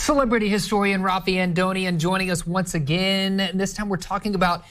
Celebrity historian Raffi Andonian joining us once again. And this time we're talking about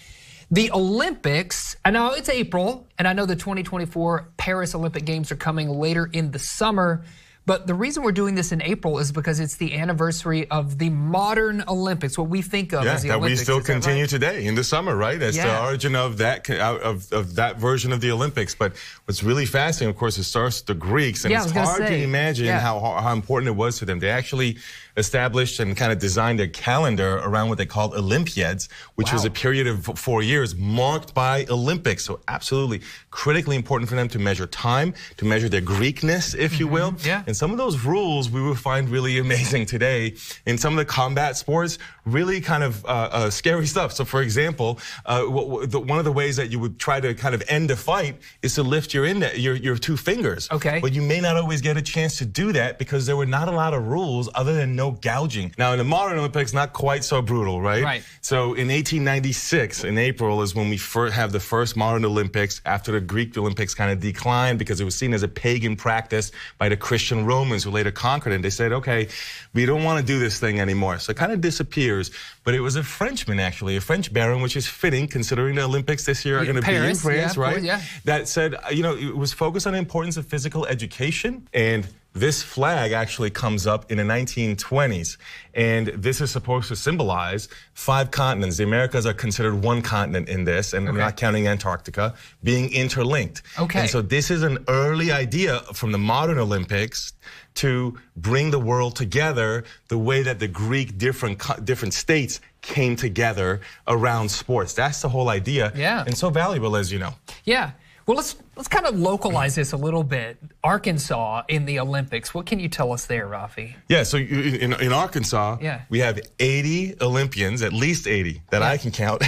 the Olympics. I know it's April, and I know the 2024 Paris Olympic Games are coming later in the summer. But the reason we're doing this in April is because it's the anniversary of the modern Olympics, what we think of as the Olympics. We still continue today in the summer, right? That's the origin of that that version of the Olympics. But what's really fascinating, of course, it starts with the Greeks, and it's hard to imagine how important it was to them. They actually established and kind of designed a calendar around what they called Olympiads, which was a period of 4 years marked by Olympics. So absolutely critically important for them to measure time, to measure their Greekness, if you will. And some of those rules we will find really amazing today. In some of the combat sports, really kind of scary stuff. So for example, one of the ways that you would try to kind of end a fight is to lift your two fingers. But you may not always get a chance to do that because there were not a lot of rules other than no gouging. Now in the modern Olympics, not quite so brutal, right? So in 1896, in April, is when we have the first modern Olympics after the Greek Olympics kind of declined because it was seen as a pagan practice by the Christian Romans who later conquered it. And they said, okay, we don't want to do this thing anymore. So it kind of disappears. But it was a Frenchman, actually, a French baron, which is fitting considering the Olympics this year are going to be in France, right? That said, you know, it was focused on the importance of physical education. And this flag actually comes up in the 1920s, and this is supposed to symbolize 5 continents. The Americas are considered one continent in this, and not counting Antarctica, being interlinked. And so this is an early idea from the modern Olympics to bring the world together the way that the Greek different states came together around sports. That's the whole idea, and so valuable, as you know. Well, let's kind of localize this a little bit. Arkansas in the Olympics. What can you tell us there, Raffi? So in Arkansas, we have 80 Olympians, at least 80 that I can count.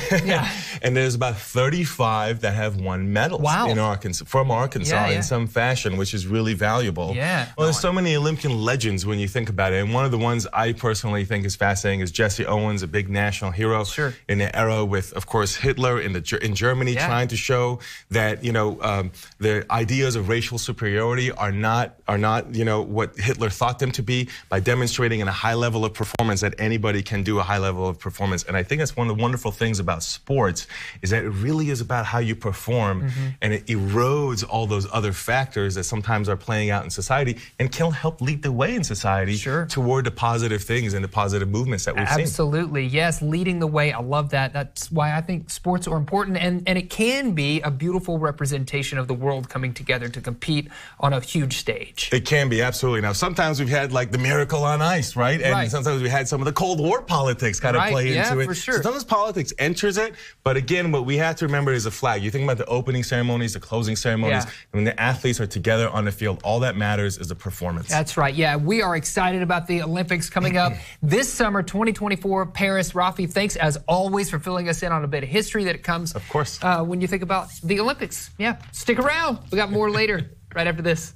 And there's about 35 that have won medals in Arkansas, from Arkansas in some fashion, which is really valuable. Well, there's so many Olympian legends when you think about it. And one of the ones I personally think is fascinating is Jesse Owens, a big national hero in the era with, of course, Hitler in Germany, trying to show that, you know, the ideas of racial superiority are not you know, what Hitler thought them to be, by demonstrating in a high level of performance that anybody can do a high level of performance. And I think that's one of the wonderful things about sports, is that it really is about how you perform, and it erodes all those other factors that sometimes are playing out in society and can help lead the way in society toward the positive things and the positive movements that we've seen. Absolutely, yes, leading the way. I love that. That's why I think sports are important, and it can be a beautiful representation of the world coming together to compete on a huge stage. It can be, absolutely. Now, sometimes we've had like the miracle on ice, right? And sometimes we had some of the Cold War politics kind of play into it. So sometimes politics enters it, but again, what we have to remember is the flag. You think about the opening ceremonies, the closing ceremonies, and when the athletes are together on the field, all that matters is the performance. That's right, we are excited about the Olympics coming up this summer, 2024, Paris. Raffi, thanks as always for filling us in on a bit of history that comes when you think about the Olympics. Stick around. We got more later, right after this.